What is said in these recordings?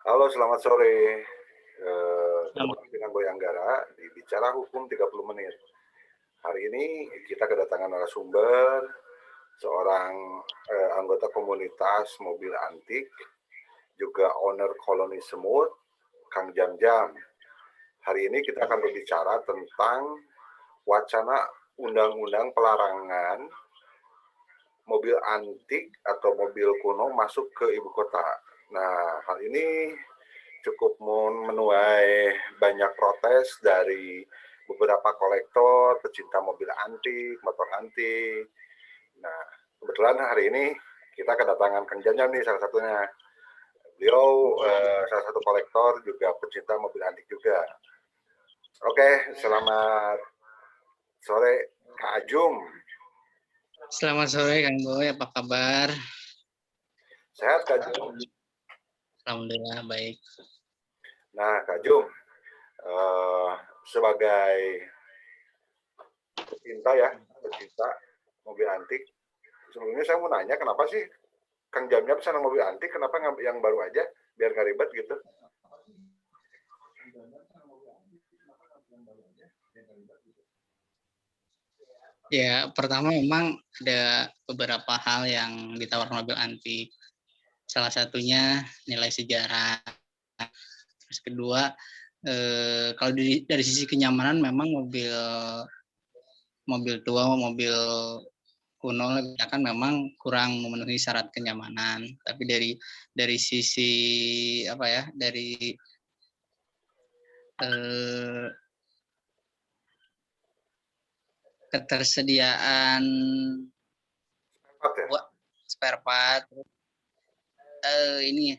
Halo, selamat sore. Ketemu Selamat. lagi dengan Boy Anggara di Bicara Hukum 30 Menit. Hari ini kita kedatangan narasumber, seorang anggota komunitas mobil antik, juga owner koloni semut, Kang Jam Jam. Hari ini kita akan berbicara tentang wacana undang-undang pelarangan mobil antik atau mobil kuno masuk ke ibu kota. Nah, hal ini cukup menuai banyak protes dari beberapa kolektor, pecinta mobil antik, motor antik. Nah, kebetulan hari ini kita kedatangan Kang Janjam nih salah satunya. Beliau salah satu kolektor juga pecinta mobil antik juga. Oke, selamat sore Kak Ajum. Selamat sore Kang Boy, apa kabar? Sehat Kak Ajum? Alhamdulillah baik. Nah Kak Ajum, sebagai pecinta mobil antik, sebelumnya saya mau nanya kenapa sih Kang Jamnya senang mobil antik, kenapa yang baru aja biar nggak ribet gitu? Ya, pertama memang ada beberapa hal yang ditawarkan mobil antik. Salah satunya nilai sejarah. Terus kedua, kalau dari sisi kenyamanan memang mobil tua, mobil kuno kan memang kurang memenuhi syarat kenyamanan. Tapi dari sisi apa ya, dari eh, ketersediaan Sehat ya? buat spare part ini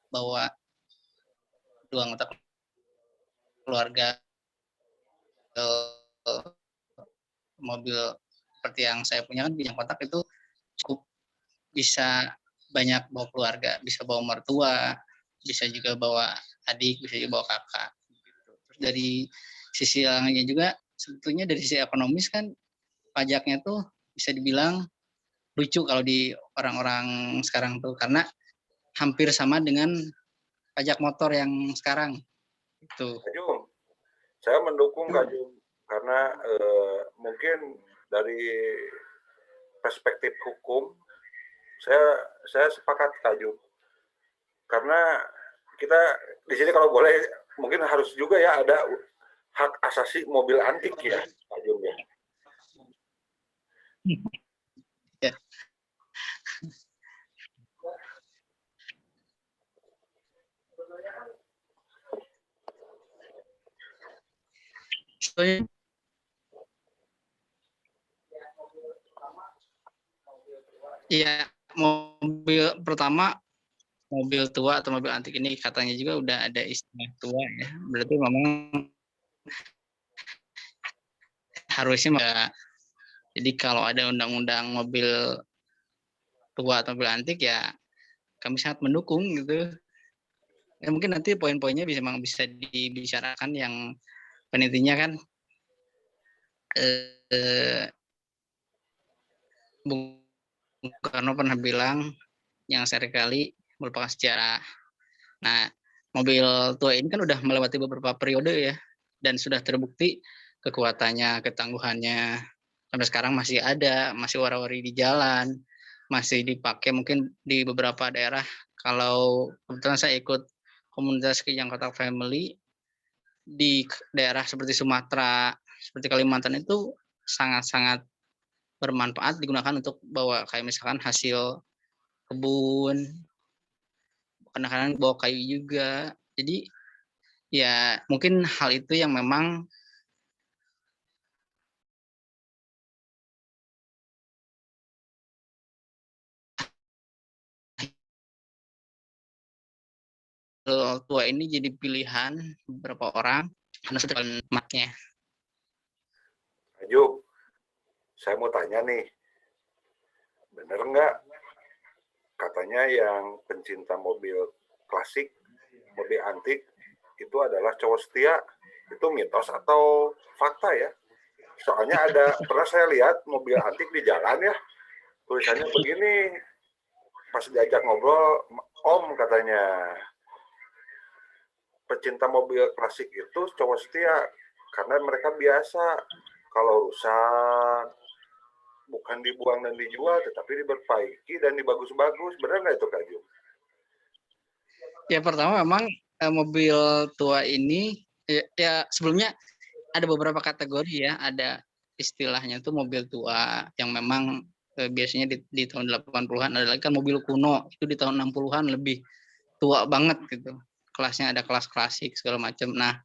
bawa dua anggota keluarga ke mobil seperti yang saya punya kan yang kotak itu cukup bisa banyak bawa keluarga, bisa bawa mertua, bisa juga bawa adik, bisa juga bawa kakak. Terus dari sisi lainnya juga sebetulnya dari sisi ekonomis kan pajaknya tuh bisa dibilang lucu kalau di orang-orang sekarang tuh karena hampir sama dengan pajak motor yang sekarang itu. Kak Jum, saya mendukung Kak Jum karena mungkin dari perspektif hukum saya saya sepakat Kak Jum karena kita di sini kalau boleh mungkin harus juga ya ada hak asasi mobil antik ya Kak Jum ya. Ya. Iya, mobil pertama mobil tua atau mobil antik ini katanya juga udah ada istilah tua ya. Berarti memang harusnya enggak. Jadi kalau ada undang-undang mobil tua atau mobil antik ya kami sangat mendukung gitu. Ya mungkin nanti poin-poinnya bisa dibicarakan yang penitinya kan eh, Bung Karno pernah bilang yang seringkali merupakan sejarah. Nah, mobil tua ini kan udah melewati beberapa periode ya, dan sudah terbukti kekuatannya, ketangguhannya. Sampai sekarang masih ada, masih wara-wari di jalan, masih dipakai mungkin di beberapa daerah. Kalau kebetulan saya ikut komunitas Kijang Kotak Family di daerah seperti Sumatera, seperti Kalimantan itu sangat-sangat bermanfaat digunakan untuk bawa kayak misalkan hasil kebun, kadang-kadang bawa kayu juga. Jadi ya mungkin hal itu yang memang tua ini jadi pilihan beberapa orang karena sudah matnya. Kak Jum, saya mau tanya nih, bener nggak katanya yang pencinta mobil klasik, mobil antik itu adalah cowok setia? itu mitos atau fakta ya? Soalnya pernah saya lihat mobil antik di jalan ya, tulisannya begini, pas diajak ngobrol, Om katanya, pecinta mobil klasik itu cowok setia, karena mereka biasa kalau rusak, bukan dibuang dan dijual, tetapi diperbaiki dan dibagus-bagus. Benar nggak itu Kak Jum? Ya pertama memang mobil tua ini ya sebelumnya ada beberapa kategori ya, ada istilahnya tuh mobil tua yang memang biasanya di tahun 80-an, ada lagi kan mobil kuno itu di tahun 60-an lebih tua banget gitu. Kelasnya ada kelas klasik segala macam. Nah,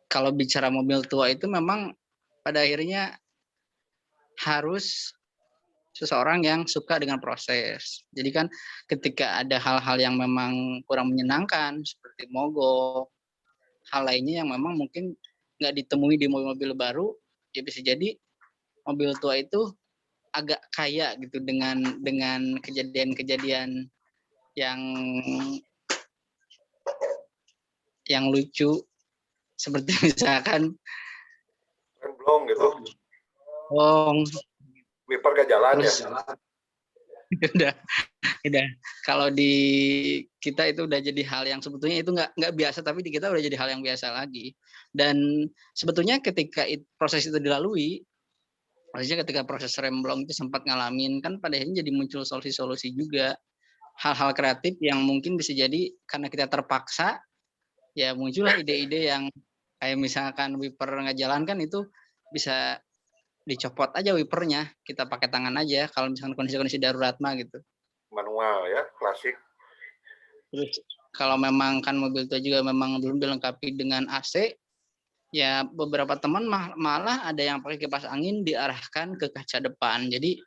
kalau bicara mobil tua itu memang pada akhirnya harus seseorang yang suka dengan proses. Jadi kan ketika ada hal-hal yang memang kurang menyenangkan seperti mogok, hal lainnya yang memang mungkin nggak ditemui di mobil-mobil baru, ya bisa jadi mobil tua itu agak kaya gitu dengan kejadian-kejadian yang lucu seperti misalkan Remblong gitu, wiper gak jalan terus ya? udah kalau di kita itu udah jadi hal yang sebetulnya itu nggak biasa, tapi di kita udah jadi hal yang biasa lagi. Dan sebetulnya ketika proses itu dilalui, maksudnya ketika proses remblong itu sempat ngalamin, kan pada akhirnya jadi muncul solusi-solusi juga, hal-hal kreatif yang mungkin bisa jadi karena kita terpaksa, ya muncullah ide-ide yang kayak misalkan wiper nggak jalan kan itu bisa dicopot aja wipernya, kita pakai tangan aja kalau misalkan kondisi-kondisi darurat mah gitu. Manual ya, klasik. Terus kalau memang kan mobil tua juga memang belum dilengkapi dengan AC, ya beberapa teman malah ada yang pakai kipas angin diarahkan ke kaca depan. Jadi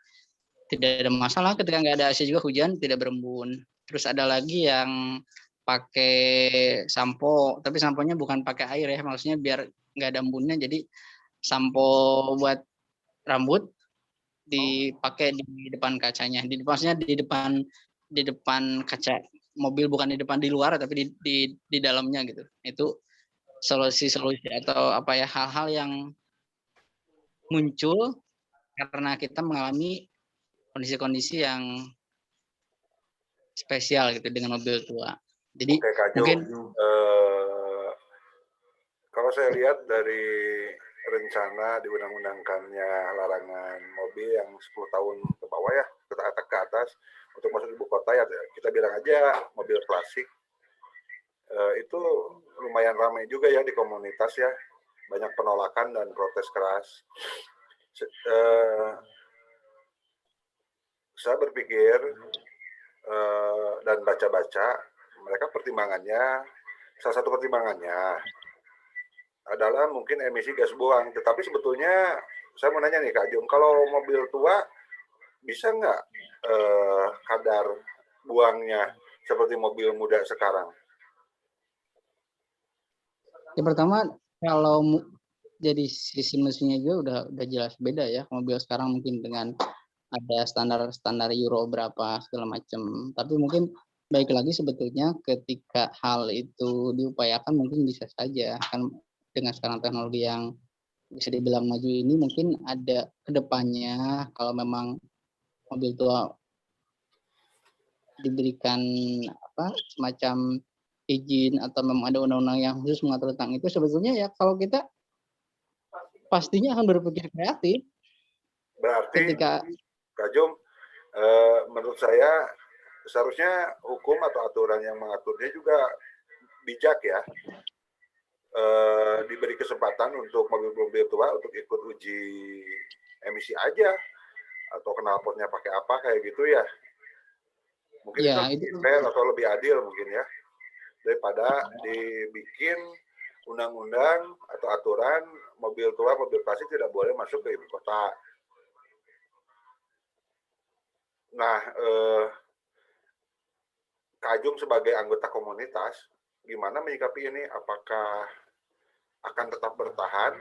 tidak ada masalah ketika nggak ada AC juga hujan tidak berembun. Terus ada lagi yang pakai sampo, tapi samponya bukan pakai air ya, maksudnya biar nggak ada embunnya. Jadi sampo buat rambut dipakai di depan kacanya, maksudnya di depan kaca mobil, bukan di depan di luar tapi di dalamnya gitu. Itu solusi-solusi atau apa ya, hal-hal yang muncul karena kita mengalami kondisi-kondisi yang spesial gitu dengan mobil tua. Jadi Oke, Kak Jo, mungkin kalau saya lihat dari rencana diundang-undangkannya larangan mobil yang 10 tahun ke bawah ya, ke atas untuk masuk ibu kota ya, kita bilang aja mobil klasik, itu lumayan ramai juga ya di komunitas ya, banyak penolakan dan protes keras. Saya berpikir dan baca-baca, mereka pertimbangannya, salah satu pertimbangannya adalah mungkin emisi gas buang. Tetapi sebetulnya saya mau nanya nih Kak Jum, kalau mobil tua bisa nggak kadar buangnya seperti mobil muda sekarang? yang pertama kalau jadi sisi mesinnya juga udah jelas beda ya. Mobil sekarang mungkin dengan ada standar Euro berapa segala macam. Tapi mungkin baik lagi sebetulnya ketika hal itu diupayakan mungkin bisa saja kan, dengan sekarang teknologi yang bisa dibilang maju ini, mungkin ada kedepannya kalau memang mobil tua diberikan semacam izin atau memang ada undang-undang yang khusus mengatur tentang itu, sebetulnya ya kalau kita pastinya akan berpikir kreatif Berarti ketika Kak Jum, menurut saya seharusnya hukum atau aturan yang mengaturnya juga bijak ya. Diberi kesempatan untuk mobil-mobil tua untuk ikut uji emisi aja, atau knalpotnya pakai apa kayak gitu ya. Mungkin itu ya lebih fair atau lebih adil mungkin ya, daripada dibikin undang-undang atau aturan mobil tua, mobil klasik tidak boleh masuk ke ibu kota. Nah, Kak Jum sebagai anggota komunitas, gimana menyikapi ini? Apakah akan tetap bertahan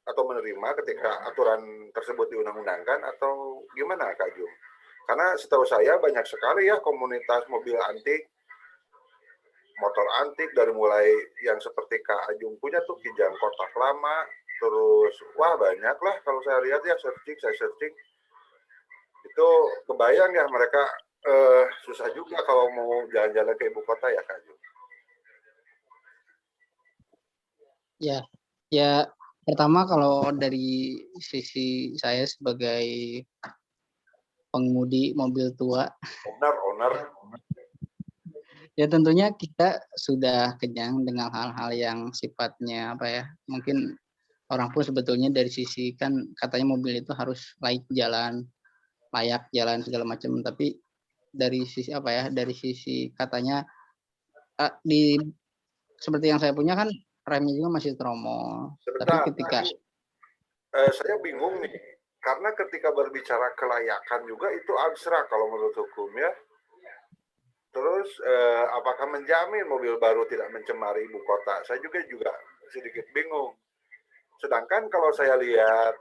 atau menerima ketika aturan tersebut diundang-undangkan, atau gimana Kak Jum? Karena setahu saya banyak sekali ya komunitas mobil antik motor antik dari mulai yang seperti Kak Ajung punya tuh Kijang kotak lama, terus wah banyak lah kalau saya lihat ya saya searching itu kebayang ya mereka susah juga kalau mau jalan-jalan ke ibu kota ya Kak Ajung. Ya, ya pertama kalau dari sisi saya sebagai pengemudi mobil tua, Owner. ya tentunya kita sudah kenyang dengan hal-hal yang sifatnya apa ya, mungkin orang pun sebetulnya dari sisi kan katanya mobil itu harus layak jalan segala macam, tapi dari sisi apa ya, dari sisi katanya di seperti yang saya punya kan remnya juga masih tromol, tapi Sebentar, ketika saya bingung nih, karena ketika berbicara kelayakan juga itu abstrak kalau menurut hukum ya. Terus apakah menjamin mobil baru tidak mencemari ibu kota? Saya juga sedikit bingung. Sedangkan kalau saya lihat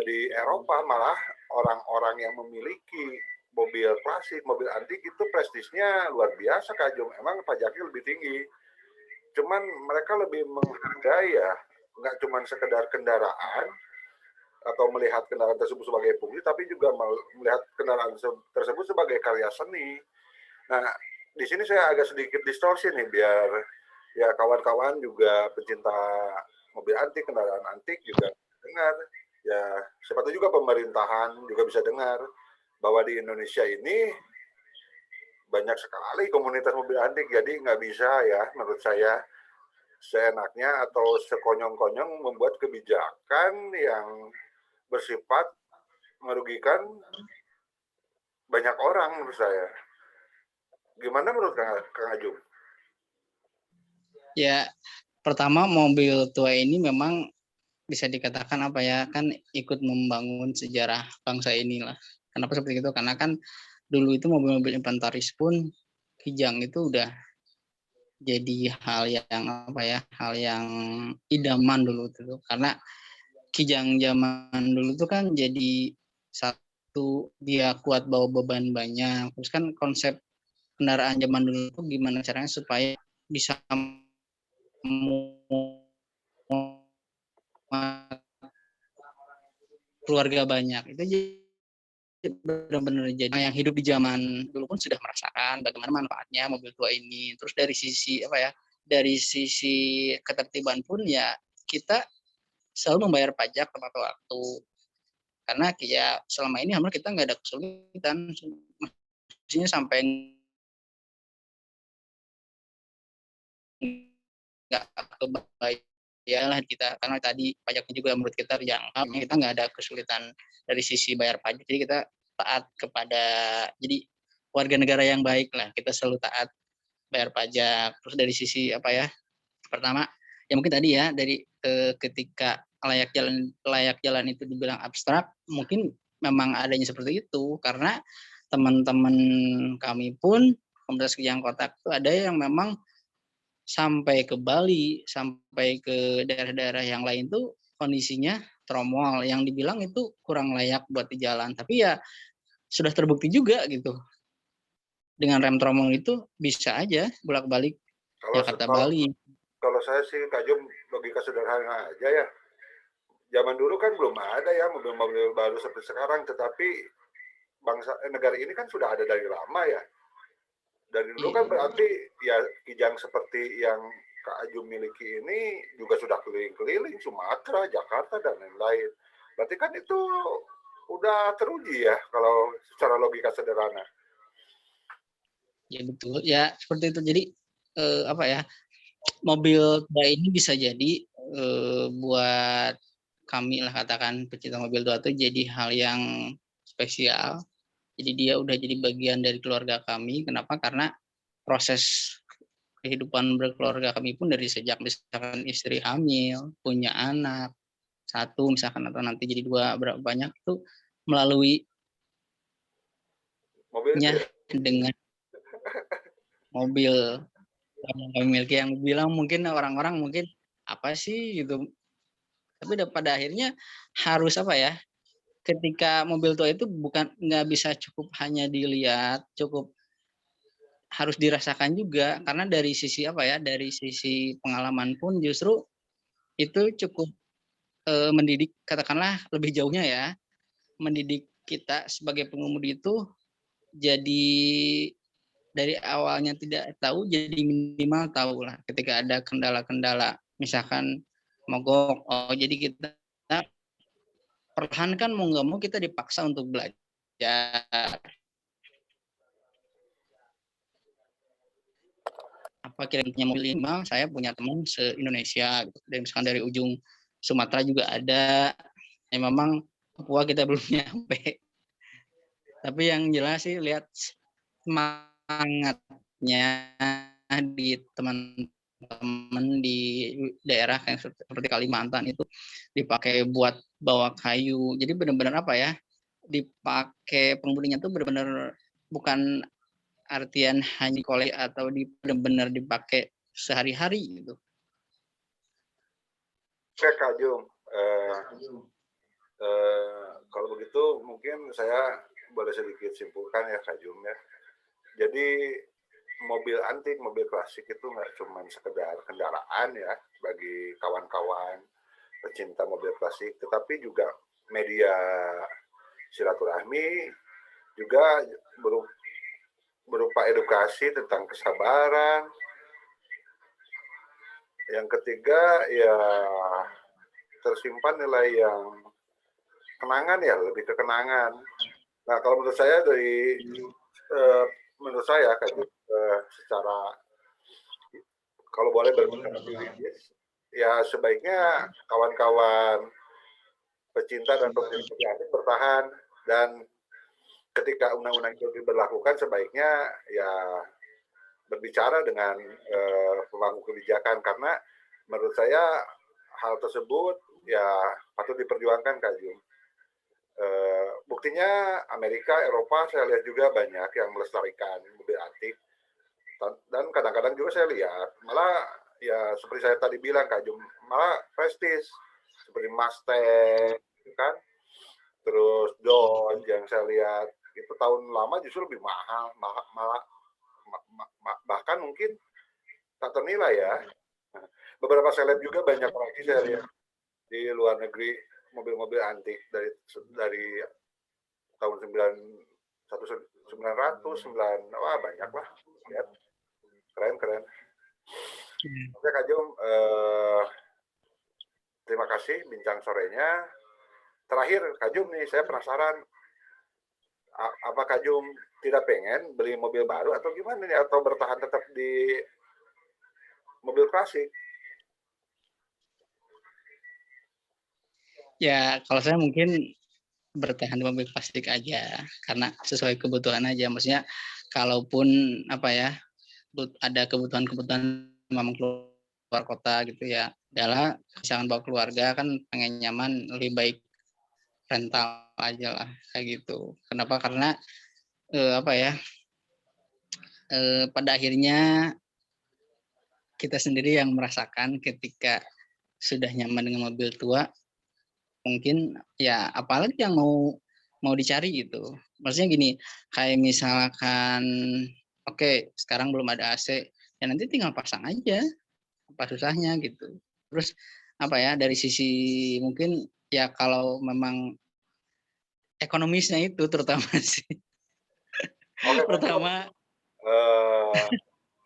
di Eropa malah orang-orang yang memiliki mobil klasik, mobil antik itu prestisnya luar biasa Kak Jung. Emang pajaknya lebih tinggi. Cuman mereka lebih menghargai ya, nggak cuma sekedar kendaraan atau melihat kendaraan tersebut sebagai fungsi, tapi juga melihat kendaraan tersebut sebagai karya seni. Nah, di sini saya agak sedikit distorsi nih biar ya kawan-kawan juga pecinta mobil antik, kendaraan antik juga dengar. Ya, siapa tahu juga pemerintahan juga bisa dengar bahwa di Indonesia ini banyak sekali komunitas mobil antik, jadi nggak bisa ya menurut saya seenaknya atau sekonyong-konyong membuat kebijakan yang bersifat merugikan banyak orang menurut saya. Gimana menurut Kang Ajung? ya pertama mobil tua ini memang bisa dikatakan apa ya, kan ikut membangun sejarah bangsa inilah. Kenapa seperti itu? Karena kan dulu itu mobil-mobil inventaris pun Kijang itu udah jadi hal yang apa ya, hal yang idaman dulu itu. Karena Kijang zaman dulu tuh kan jadi satu, dia kuat bawa beban banyak. Terus kan konsep kendaraan zaman dulu tuh gimana caranya supaya bisa keluarga banyak. Itu benar-benar jadi yang hidup di zaman dulu pun sudah merasakan bagaimana manfaatnya mobil tua ini. Terus dari sisi apa ya, dari sisi ketertiban pun ya kita selalu membayar pajak tepat waktu, karena ya selama ini hampir kita nggak ada kesulitan, maksudnya sampai nggak kebayar kita, karena tadi pajaknya juga menurut kita terjangkau, kita nggak ada kesulitan dari sisi bayar pajak, jadi kita taat kepada, jadi warga negara yang baik lah, kita selalu taat bayar pajak. Terus dari sisi apa ya, pertama ya mungkin tadi ya dari ketika layak jalan itu dibilang abstrak, mungkin memang adanya seperti itu karena teman-teman kami pun komunitas Kijang Kotak itu ada yang memang sampai ke Bali, sampai ke daerah-daerah yang lain tuh kondisinya tromol, yang dibilang itu kurang layak buat di jalan. Tapi ya sudah terbukti juga gitu. Dengan rem tromol itu bisa aja bolak-balik Kalau Jakarta kalau Bali. kalau saya sih Kak Jum logika sederhana aja ya. Zaman dulu kan belum ada ya mobil-mobil baru seperti sekarang, tetapi negara ini kan sudah ada dari lama ya. Dari dulu kan Iya. berarti ya Kijang seperti yang Kak Ajum miliki ini juga sudah keliling-keliling Sumatera, Jakarta dan lain-lain. Berarti kan itu udah teruji ya kalau secara logika sederhana. Ya betul. Ya seperti itu. Jadi apa ya? Mobil tua ini bisa jadi buat kami lah katakan pecinta mobil tua itu jadi hal yang spesial. Jadi dia udah jadi bagian dari keluarga kami. Kenapa? Karena proses kehidupan berkeluarga kami pun dari sejak misalkan istri hamil, punya anak satu misalkan atau nanti jadi dua, berapa banyak itu melaluinya Mobil itu ya. dengan mobil yang kami miliki, yang bilang mungkin orang-orang mungkin apa sih gitu, tapi pada akhirnya harus apa ya, ketika mobil tua itu bukan nggak bisa cukup hanya dilihat, cukup harus dirasakan juga karena dari sisi apa ya, dari sisi pengalaman pun justru itu cukup, mendidik katakanlah lebih jauhnya ya, mendidik kita sebagai pengemudi itu jadi dari awalnya tidak tahu jadi minimal tahulah ketika ada kendala-kendala misalkan mogok, oh jadi kita perlahan kan mau nggak mau kita dipaksa untuk belajar. Apa kira-kira mobil minimal saya punya teman se-Indonesia gitu. Dan misalkan dari ujung Sumatera juga ada. Ya memang Papua kita belum nyampe. Tapi yang jelas sih lihat semangatnya di teman-teman di daerah yang seperti Kalimantan itu dipakai buat bawa kayu. Jadi benar-benar apa ya? Dipakai pengemudinya tuh benar-benar bukan artian hanya kolej atau benar-benar dipakai sehari-hari gitu. Oke Kak Jum, kalau begitu mungkin saya boleh sedikit simpulkan ya Kak Jum ya. Jadi mobil antik, mobil klasik itu nggak cuma sekedar kendaraan ya bagi kawan-kawan pecinta mobil klasik, tetapi juga media silaturahmi, juga berupa edukasi tentang kesabaran. Yang ketiga ya tersimpan nilai yang kenangan ya, lebih ke kenangan. Nah kalau menurut saya menurut saya secara kalau boleh berbicara yuridis, ya sebaiknya kawan-kawan pecinta dan pemerintah bertahan, dan ketika undang-undang itu diberlakukan sebaiknya ya berbicara dengan pemangku kebijakan, karena menurut saya hal tersebut ya patut diperjuangkan Kak Jum. Buktinya Amerika, Eropa saya lihat juga banyak yang melestarikan mobil antik, dan kadang-kadang juga saya lihat malah ya seperti saya tadi bilang Kak Jum, malah prestis seperti Mustang kan, terus Dodge yang saya lihat itu tahun lama justru lebih mahal, malah bahkan mungkin tak ternilai ya. Beberapa seleb juga banyak lagi saya lihat di luar negeri mobil-mobil antik dari tahun 1900, wah banyak lah. Ya. Keren. Oke Kak Jum, terima kasih bincang sorenya. Terakhir Kak Jum nih, saya penasaran, apa Kak Jum tidak pengen beli mobil baru atau gimana nih, atau bertahan tetap di mobil klasik? Ya kalau saya mungkin bertahan di mobil klasik aja karena sesuai kebutuhan aja. Maksudnya kalaupun apa ya ada kebutuhan memang keluar kota gitu ya, adalah misalkan bawa keluarga kan pengen nyaman, lebih baik rental aja lah kayak gitu. Kenapa? Karena apa ya pada akhirnya kita sendiri yang merasakan ketika sudah nyaman dengan mobil tua, mungkin ya apalagi yang mau dicari gitu. Maksudnya gini, kayak misalkan oke, sekarang belum ada AC, ya nanti tinggal pasang aja, apa susahnya gitu. Terus apa ya, dari sisi mungkin ya kalau memang ekonomisnya itu terutama sih. Oke, Pertama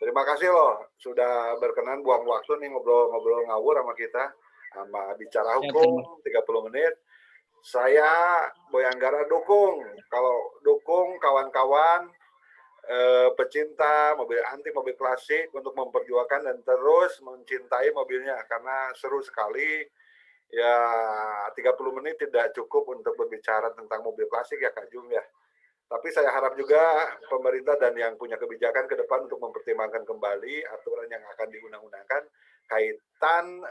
terima kasih loh sudah berkenan buang waktu nih ngobrol-ngobrol ngawur sama kita, sama bicara ya, hukum 30 menit. Saya Boy Anggara dukung, kalau dukung kawan-kawan pecinta mobil antik, mobil klasik untuk memperjuangkan dan terus mencintai mobilnya, karena seru sekali. Ya 30 menit tidak cukup untuk berbicara tentang mobil klasik ya Kak Jum ya. Tapi saya harap juga pemerintah dan yang punya kebijakan ke depan untuk mempertimbangkan kembali aturan yang akan diundang-undangkan kaitan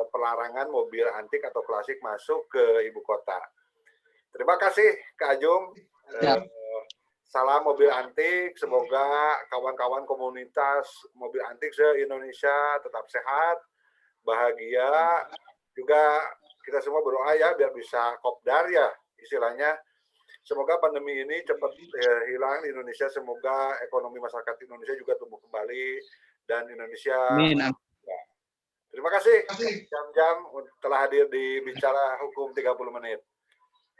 pelarangan mobil antik atau klasik masuk ke ibu kota. Terima kasih Kak Ajung. Salam mobil antik, semoga kawan-kawan komunitas mobil antik se-Indonesia tetap sehat, bahagia. Juga kita semua berdoa ya biar bisa kopdar ya istilahnya, Semoga pandemi ini cepat hilang di Indonesia. Semoga ekonomi masyarakat Indonesia juga tumbuh kembali dan Indonesia. Amin. Ya. Terima kasih jam-jam telah hadir di Bicara Hukum 30 menit.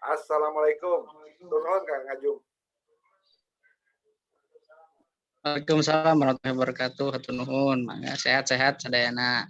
Assalamualaikum. Turun Kang Ajung. Waalaikumsalam warahmatullahi wabarakatuh. Hatur nuhun. Mangga sehat-sehat sadayana.